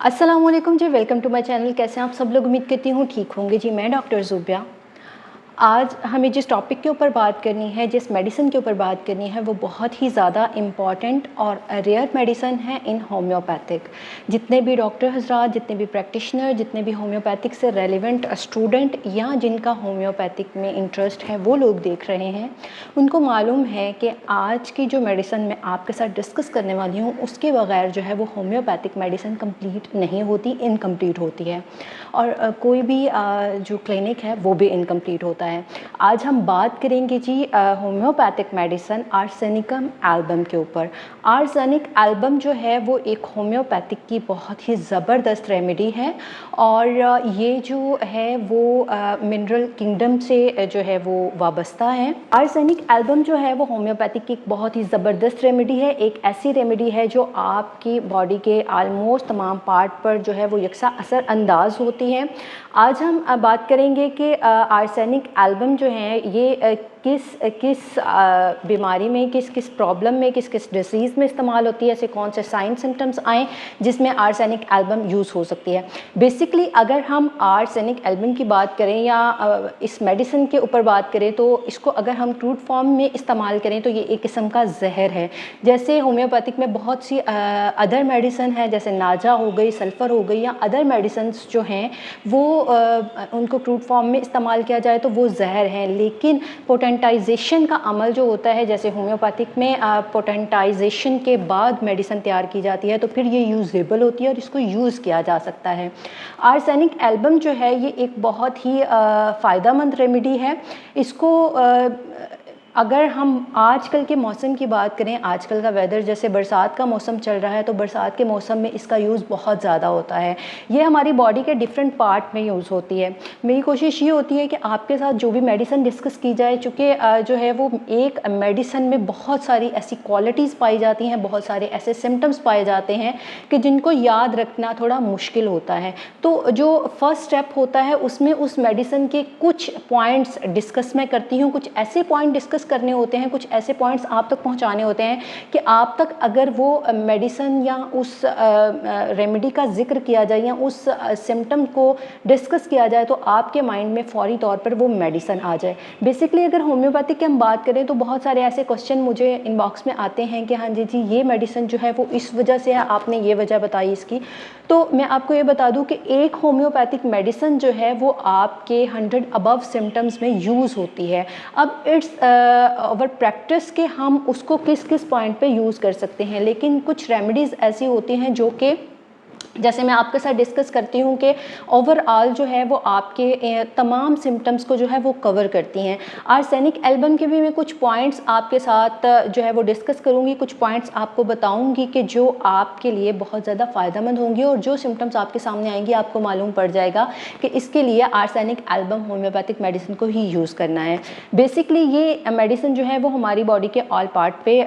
अस्सलाम वालेकुम जी, welcome to my channel. कैसे हैं आप सब लोग? उम्मीद करती हूँ ठीक होंगे जी। मैं डॉक्टर ज़ुबिया। आज हमें जिस टॉपिक के ऊपर बात करनी है, जिस मेडिसिन के ऊपर बात करनी है, वो बहुत ही ज़्यादा इम्पॉर्टेंट और रेयर मेडिसिन है इन होम्योपैथिक। जितने भी डॉक्टर हजरात, जितने भी प्रैक्टिशनर, जितने भी होम्योपैथिक से रेलिवेंट स्टूडेंट या जिनका होम्योपैथिक में इंटरेस्ट है वो लोग देख रहे हैं, उनको मालूम है कि आज की जो मेडिसिन मैं आपके साथ डिस्कस करने वाली हूँ उसके बगैर जो है वो होम्योपैथिक मेडिसिन कंप्लीट नहीं होती, इनकम्प्लीट होती है। और कोई भी जो क्लिनिक है वो भी इनकम्प्लीट होता है। आज हम बात करेंगे जी होम्योपैथिक मेडिसिन आर्सेनिकम एल्बम के ऊपर। आर्सेनिक एल्बम जो है वो एक होम्योपैथिक की बहुत ही ज़बरदस्त रेमेडी है और ये जो है वो मिनरल किंगडम से जो है वो वाबस्ता है। आर्सेनिक एल्बम जो है वो होम्योपैथिक की एक बहुत ही ज़बरदस्त रेमेडी है। एक ऐसी रेमेडी है जो आपकी बॉडी के आलमोस्ट तमाम पार्ट पर जो है वो यकसा असर अंदाज होती है। आज हम बात करेंगे कि आर्सेनिक एल्बम जो है ये किस किस बीमारी में, किस किस प्रॉब्लम में, किस किस डिसीज़ में इस्तेमाल होती है, ऐसे कौन से साइन सिम्टम्स आएँ जिसमें आर्सेनिक एल्बम यूज़ हो सकती है। बेसिकली अगर हम आर्सेनिक एल्बम की बात करें या इस मेडिसिन के ऊपर बात करें तो इसको अगर हम क्रूड फॉर्म में इस्तेमाल करें तो ये एक किस्म का जहर है। जैसे होम्योपैथिक में बहुत सी अदर मेडिसिन है, जैसे नाजा हो गई, सल्फ़र हो गई या अदर मेडिसिन जो हैं वो उनको क्रूड फॉर्म में इस्तेमाल किया जाए तो वो जहर है। लेकिन पोटेंटाइजेशन का अमल जो होता है, जैसे होम्योपैथिक में पोटेंटाइजेशन के बाद मेडिसिन तैयार की जाती है तो फिर ये यूजेबल होती है और इसको यूज़ किया जा सकता है। आर्सेनिक एल्बम जो है ये एक बहुत ही फ़ायदेमंद रेमेडी है। इसको अगर हम आजकल के मौसम की बात करें, आजकल का वेदर जैसे बरसात का मौसम चल रहा है तो बरसात के मौसम में इसका यूज़ बहुत ज़्यादा होता है। ये हमारी बॉडी के डिफरेंट पार्ट में यूज़ होती है। मेरी कोशिश ये होती है कि आपके साथ जो भी मेडिसिन डिस्कस की जाए, चूँकि जो है वो एक मेडिसिन में बहुत सारी ऐसी क्वालिटीज़ पाई जाती हैं, बहुत सारे ऐसे सिम्टम्स पाए जाते हैं कि जिनको याद रखना थोड़ा मुश्किल होता है। तो जो फर्स्ट स्टेप होता है उसमें उस मेडिसिन के कुछ पॉइंट्स डिस्कस मैं करती हूँ, कुछ ऐसे पॉइंट डिस्कस करने होते हैं, कुछ ऐसे पॉइंट्स आप तक पहुंचाने होते हैं कि आप तक अगर वो मेडिसिन या उस रेमेडी का जिक्र किया जाए या उस सिम्टम को डिस्कस किया जाए तो आपके माइंड में फौरी तौर पर वो मेडिसिन आ जाए। बेसिकली अगर होम्योपैथिक की हम बात करें तो बहुत सारे ऐसे क्वेश्चन मुझे इनबॉक्स में आते हैं कि हाँ जी जी ये मेडिसिन जो है वो इस वजह से है, आपने ये वजह बताई इसकी। तो मैं आपको ये बता दूं कि एक होम्योपैथिक मेडिसिन जो है वो आपके 100 अबव सिम्टम्स में यूज़ होती है। अब इट्स ओवर प्रैक्टिस के हम उसको किस किस पॉइंट पे यूज़ कर सकते हैं, लेकिन कुछ रेमेडीज़ ऐसी होती हैं जो कि जैसे मैं आपके साथ डिस्कस करती हूँ कि ओवरऑल जो है वो आपके तमाम सिम्टम्स को जो है वो कवर करती हैं। आर्सेनिक एल्बम के भी मैं कुछ पॉइंट्स आपके साथ जो है वो डिस्कस करूँगी, कुछ पॉइंट्स आपको बताऊँगी कि जो आपके लिए बहुत ज़्यादा फ़ायदेमंद होंगी और जो सिम्टम्स आपके सामने आएंगी आपको मालूम पड़ जाएगा कि इसके लिए आर्सेनिक एल्बम होम्योपैथिक मेडिसिन को ही यूज़ करना है। बेसिकली ये मेडिसिन जो है वो हमारी बॉडी के ऑल पार्ट पे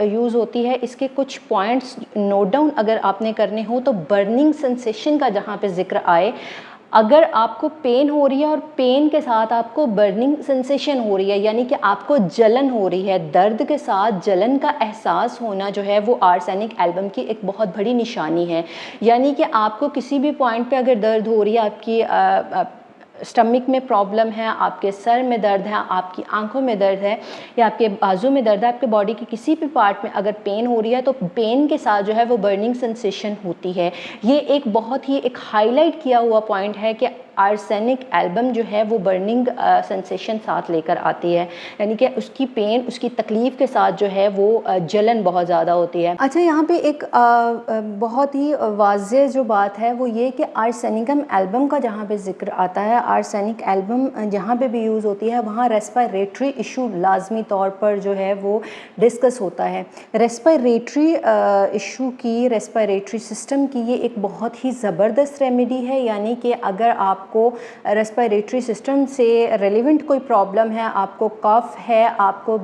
यूज़ होती है। इसके कुछ पॉइंट्स नोट डाउन अगर आपने करने हो तो बर्निंग सेंसेशन का जहाँ पे जिक्र आए, अगर आपको पेन हो रही है और पेन के साथ आपको बर्निंग सेंसेशन हो रही है, यानी कि आपको जलन हो रही है, दर्द के साथ जलन का एहसास होना जो है वो आर्सेनिक एल्बम की एक बहुत बड़ी निशानी है। यानी कि आपको किसी भी पॉइंट पे अगर दर्द हो रही है, आपकी स्टमक में प्रॉब्लम है, आपके सर में दर्द है, आपकी आंखों में दर्द है या आपके बाजू में दर्द है, आपके बॉडी के किसी भी पार्ट में अगर पेन हो रही है तो पेन के साथ जो है वो बर्निंग सेंसेशन होती है। ये एक बहुत ही एक हाईलाइट किया हुआ पॉइंट है कि आर्सेनिक एल्बम जो है वो बर्निंग सेंसेशन साथ लेकर आती है, यानी कि उसकी पेन, उसकी तकलीफ़ के साथ जो है वो जलन बहुत ज़्यादा होती है। अच्छा, यहाँ पे एक बहुत ही वाज़ेह जो बात है वो ये कि आर्सेनिकम एल्बम का जहाँ पे जिक्र आता है, आर्सेनिक एल्बम जहाँ पे भी यूज़ होती है वहाँ रेस्पिरेटरी इशू लाजमी तौर पर जो है वो डिस्कस होता है। रेस्पिरेटरी इशू की, रेस्पिरेटरी सिस्टम की ये एक बहुत ही ज़बरदस्त रेमेडी है। यानी कि अगर आपको रेस्पिरेटरी सिस्टम से रेलिवेंट कोई प्रॉब्लम है, आपको कफ है, आपको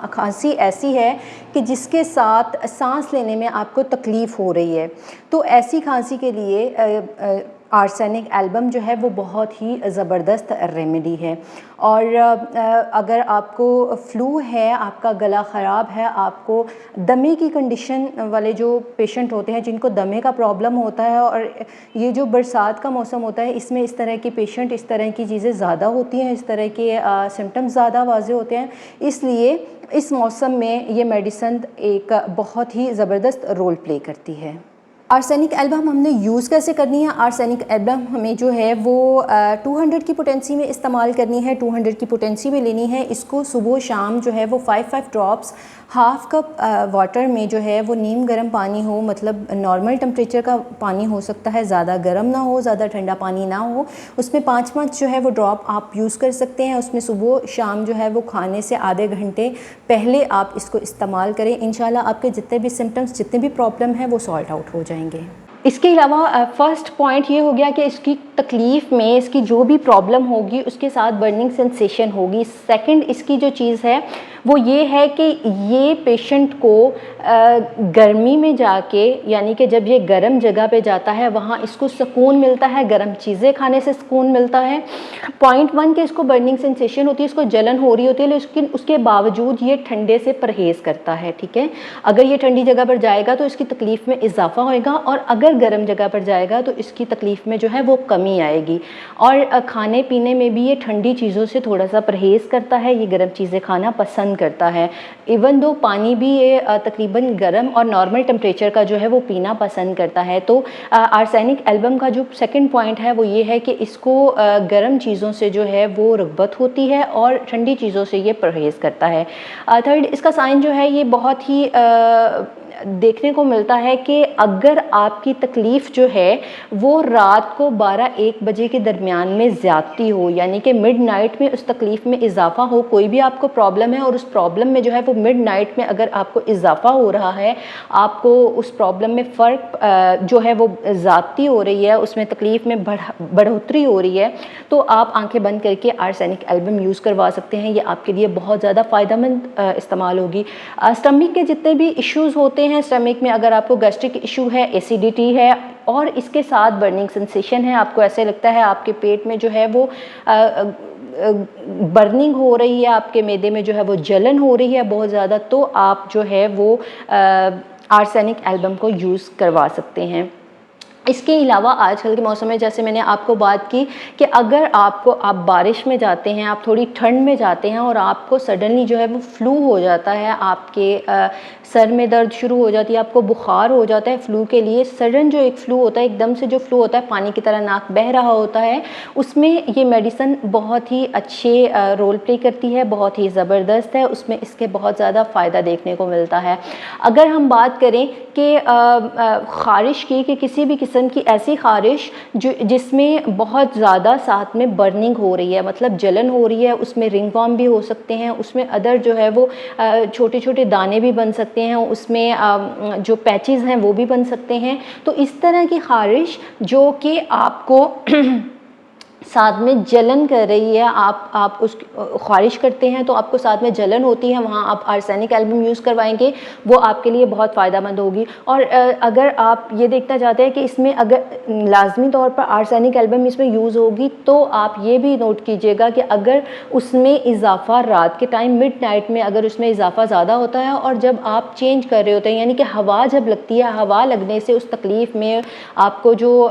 खांसी ऐसी है कि जिसके साथ सांस लेने में आपको तकलीफ़ हो रही है, तो ऐसी खांसी के लिए आर्सेनिक एल्बम जो है वो बहुत ही ज़बरदस्त रेमेडी है। और अगर आपको फ्लू है, आपका गला ख़राब है, आपको दमे की कंडीशन वाले जो पेशेंट होते हैं जिनको दमे का प्रॉब्लम होता है, और ये जो बरसात का मौसम होता है इसमें इस तरह के पेशेंट, इस तरह की चीज़ें ज़्यादा होती हैं, इस तरह के सिम्टम्स ज़्यादा वाज़े होते हैं, इसलिए इस मौसम में ये मेडिसिन एक बहुत ही ज़बरदस्त रोल प्ले करती है। आर्सेनिक एल्बम हमने यूज़ कैसे करनी है? आर्सेनिक एल्बम हमें जो है वो 200 की पोटेंसी में इस्तेमाल करनी है, 200 की पोटेंसी में लेनी है। इसको सुबह शाम जो है वो 5 ड्रॉप्स हाफ़ कप वाटर में जो है वो नीम गर्म पानी हो, मतलब नॉर्मल टेम्परेचर का पानी हो सकता है, ज़्यादा गर्म ना हो, ज़्यादा ठंडा पानी ना हो, उसमें 5 जो है वो ड्रॉप आप यूज़ कर सकते हैं। उसमें सुबह शाम जो है वो खाने से आधे घंटे पहले आप इसको इस्तेमाल करें। इंशाल्लाह आपके जितने भी सिम्टम्स, जितने भी प्रॉब्लम है वो सॉल्ट आउट हो जाएंगे। इसके अलावा फर्स्ट पॉइंट ये हो गया कि इसकी तकलीफ़ में, इसकी जो भी प्रॉब्लम होगी उसके साथ बर्निंग सेंसेशन होगी। सेकंड इसकी जो चीज़ है वो ये है कि ये पेशेंट को गर्मी में जाके, यानी कि जब ये गर्म जगह पे जाता है वहाँ इसको सुकून मिलता है, गर्म चीज़ें खाने से सुकून मिलता है। पॉइंट 1 कि इसको बर्निंग सेंसेशन होती है, इसको जलन हो रही होती है, लेकिन उसके बावजूद ये ठंडे से परहेज़ करता है। ठीक है, अगर ये ठंडी जगह पर जाएगा तो इसकी तकलीफ़ में इजाफा होएगा, और अगर गर्म जगह पर जाएगा तो इसकी तकलीफ़ में जो है वो कमी आएगी। और खाने पीने में भी ये ठंडी चीज़ों से थोड़ा सा परहेज़ करता है, ये गर्म चीज़ें खाना पसंद करता है। इवन दो पानी भी ये तकरीबन गर्म और नॉर्मल टेम्परेचर का जो है वो पीना पसंद करता है। तो आर्सेनिक एल्बम का जो सेकंड पॉइंट है वो ये है कि इसको गर्म चीज़ों से जो है वो रग़बत होती है और ठंडी चीज़ों से ये परहेज़ करता है। थर्ड इसका साइन जो है ये बहुत ही देखने को मिलता है कि अगर आपकी तकलीफ़ जो है वो रात को 12-1 बजे के दरमियान में ज़्यादती हो, यानी कि मिड नाइट में उस तकलीफ़ में इजाफा हो, कोई भी आपको प्रॉब्लम है और उस प्रॉब्लम में जो है वो मिड नाइट में अगर आपको इजाफा हो रहा है, आपको उस प्रॉब्लम में फ़र्क जो है वो ज़्यादती हो रही है, उसमें तकलीफ़ में बढ़ोतरी हो रही है, तो आप आंखें बंद करके आर्सेनिक एल्बम यूज़ करवा सकते हैं। ये आपके लिए बहुत ज़्यादा फ़ायदेमंद इस्तेमाल होगी। स्टमक के जितने भी इश्यूज़ होते हैं, स्टमक में अगर आपको गैस्ट्रिक इशू है, एसिडिटी है और इसके साथ बर्निंग सेंसेशन है, आपको ऐसे लगता है आपके पेट में जो है वो बर्निंग हो रही है, आपके मैदे में जो है वो जलन हो रही है बहुत ज़्यादा, तो आप जो है वो आर्सेनिक एल्बम को यूज़ करवा सकते हैं। इसके अलावा आजकल के मौसम में, जैसे मैंने आपको बात की कि अगर आप बारिश में जाते हैं, आप थोड़ी ठंड में जाते हैं और आपको सडनली जो है वो फ्लू हो जाता है, आपके सर में दर्द शुरू हो जाती है, आपको बुखार हो जाता है। फ्लू के लिए सडन जो एक फ्लू होता है, एकदम से जो फ्लू होता है, पानी की तरह नाक बह रहा होता है, उसमें ये मेडिसिन बहुत ही अच्छे रोल प्ले करती है, बहुत ही ज़बरदस्त है, उसमें इसके बहुत ज़्यादा फ़ायदा देखने को मिलता है। अगर हम बात करें कि ख़ारिश की, कि किसी भी किस्म की ऐसी ख़ारिश जिसमें बहुत ज़्यादा साथ में बर्निंग हो रही है, मतलब जलन हो रही है, उसमें रिंगवॉर्म भी हो सकते हैं, उसमें अदर जो है वो छोटे छोटे दाने भी बन सकते हैं, उसमें जो पैचेस हैं वो भी बन सकते हैं। तो इस तरह की ख़ारिश जो कि आपको साथ में जलन कर रही है, आप उस ख़ारिश करते हैं तो आपको साथ में जलन होती है, वहाँ आप आर्सेनिक एल्बम यूज़ करवाएंगे, वो आपके लिए बहुत फ़ायदेमंद होगी। और अगर आप ये देखना चाहते हैं कि इसमें अगर लाजमी तौर पर आर्सेनिक एल्बम इसमें यूज़ होगी, तो आप ये भी नोट कीजिएगा कि अगर उसमें इजाफा रात के टाइम मिड नाइट में अगर उसमें इजाफा ज़्यादा होता है और जब आप चेंज कर रहे होते हैं, यानी कि हवा जब लगती है, हवा लगने से उस तकलीफ़ में आपको जो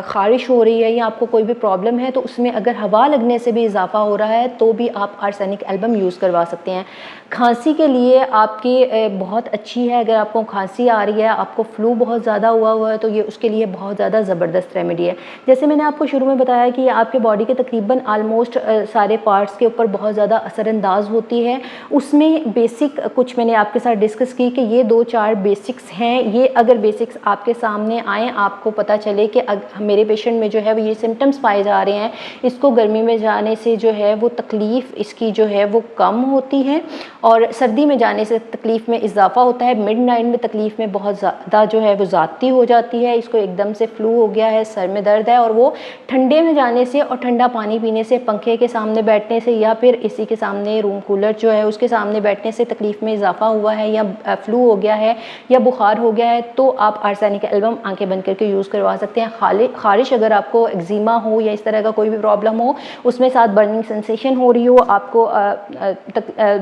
ख़ारिश हो रही है या आपको कोई भी प्रॉब्लम है, तो उसमें अगर हवा लगने से भी इजाफा हो रहा है तो भी आप आर्सेनिक एल्बम यूज़ करवा सकते हैं। खांसी के लिए आपकी बहुत अच्छी है, अगर आपको खांसी आ रही है, आपको फ्लू बहुत ज़्यादा हुआ है, तो ये उसके लिए बहुत ज़्यादा ज़बरदस्त रेमेडी है। जैसे मैंने आपको शुरू में बताया कि आपके बॉडी के तकरीबन आलमोस्ट सारे पार्ट्स के ऊपर बहुत ज़्यादा असरअंदाज होती है, उसमें बेसिक कुछ मैंने आपके साथ डिस्कस की कि ये 2-4 बेसिक्स हैं। ये अगर बेसिक्स आपके सामने आएँ, आपको पता चले कि मेरे पेशेंट में जो है वो ये सिम्टम्स पाए जा रहे हैं, इसको गर्मी में जाने से जो है वो तकलीफ़ इसकी जो है वो कम होती है और सर्दी में जाने से तकलीफ़ में इजाफा होता है। मिडनाइट में तकलीफ़ में बहुत ज़्यादा जो है वो ज़्यादती हो जाती है, इसको एकदम से फ्लू हो गया है, सर में दर्द है, और वो ठंडे में जाने से और ठंडा पानी पीने से, पंखे के सामने बैठने से या फिर इसी के सामने रूम कूलर जो है उसके सामने बैठने से तकलीफ़ में इजाफा हुआ है या फ्लू हो गया है या बुखार हो गया है, तो आप आर्सेनिक एल्बम आंखें बंद करके यूज़ करवा सकते हैं। खारिश अगर आपको एक्जिमा हो या इस तरह का कोई भी प्रॉब्लम हो, उसमें साथ बर्निंग सेंसेशन हो रही हो, आपको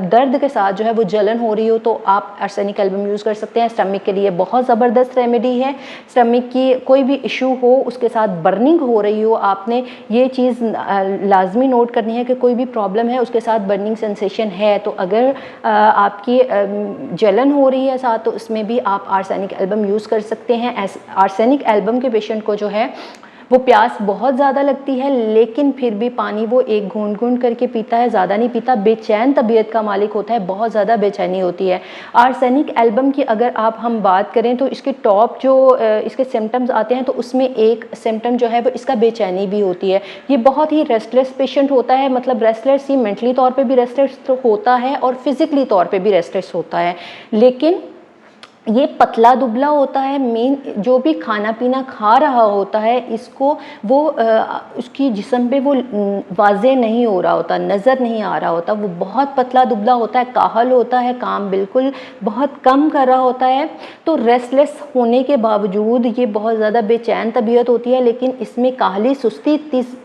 दर्द के साथ जो है वो जलन हो रही हो, तो आप आर्सेनिक एल्बम यूज़ कर सकते हैं। स्टमक के लिए बहुत ज़बरदस्त रेमेडी है। स्टमक की कोई भी इशू हो, उसके साथ बर्निंग हो रही हो, आपने ये चीज़ लाजमी नोट करनी है कि कोई भी प्रॉब्लम है उसके साथ बर्निंग सेंसेशन है, तो अगर आपकी जलन हो रही है साथ, तो उसमें भी आप आर्सेनिक एल्बम यूज़ कर सकते हैं। आर्सेनिक एल्बम के पेशेंट को जो है वो प्यास बहुत ज़्यादा लगती है, लेकिन फिर भी पानी वो एक घूंट घूंट करके पीता है, ज़्यादा नहीं पीता, बेचैन तबीयत का मालिक होता है, बहुत ज़्यादा बेचैनी होती है। आर्सेनिक एल्बम की अगर हम बात करें तो इसके टॉप जो इसके सिम्टम्स आते हैं, तो उसमें एक सिम्टम जो है वो इसका बेचैनी भी होती है। ये बहुत ही रेस्टलेस पेशेंट होता है, मतलब रेस्टलेस ही मेंटली तौर पर भी रेस्टलेस तो होता है और फिज़िकली तौर पर भी रेस्टलेस होता है, लेकिन ये पतला दुबला होता है। मेन जो भी खाना पीना खा रहा होता है, इसको वो उसकी जिस्म पे वो वाज़े नहीं हो रहा होता, नज़र नहीं आ रहा होता, वो बहुत पतला दुबला होता है, काहल होता है, काम बिल्कुल बहुत कम कर रहा होता है। तो रेस्टलेस होने के बावजूद ये बहुत ज़्यादा बेचैन तबीयत होती है, लेकिन इसमें काहली सुस्ती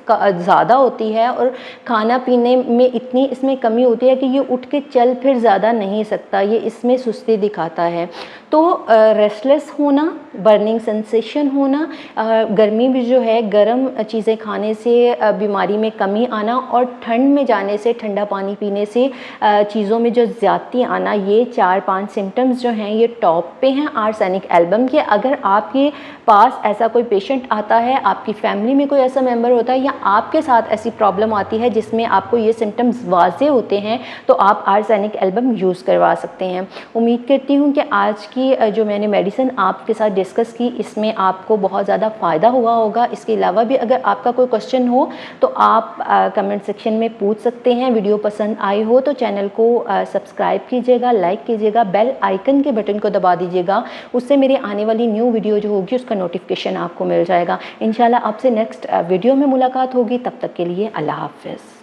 ज़्यादा होती है और खाना पीने में इतनी इसमें कमी होती है कि ये उठ के चल फिर ज़्यादा नहीं सकता, ये इसमें सुस्ती दिखाता है। तो रेस्टलेस होना, बर्निंग सेंसेशन होना, गर्मी में जो है गर्म चीज़ें खाने से बीमारी में कमी आना और ठंड में जाने से, ठंडा पानी पीने से चीज़ों में जो ज़्यादती आना, ये 4-5 सिम्टम्स जो हैं ये टॉप पे हैं आर्सेनिक एल्बम के। अगर आपके पास ऐसा कोई पेशेंट आता है, आपकी फैमिली में कोई ऐसा मेंबर होता है या आपके साथ ऐसी प्रॉब्लम आती है जिसमें आपको ये सिम्टम्स वाज़े होते हैं, तो आप आर्सेनिक एल्बम यूज़ करवा सकते हैं। उम्मीद करती हूँ कि आज की जो मैंने मेडिसिन आपके साथ डिस्कस की, इसमें आपको बहुत ज़्यादा फ़ायदा हुआ होगा। इसके अलावा भी अगर आपका कोई क्वेश्चन हो तो आप कमेंट सेक्शन में पूछ सकते हैं। वीडियो पसंद आई हो तो चैनल को सब्सक्राइब कीजिएगा, लाइक कीजिएगा, बेल आइकन के बटन को दबा दीजिएगा, उससे मेरी आने वाली न्यू वीडियो जो होगी उसका नोटिफिकेशन आपको मिल जाएगा। इंशाल्लाह आपसे नेक्स्ट वीडियो में मुलाकात होगी, तब तक के लिए अल्लाह हाफ़िज़।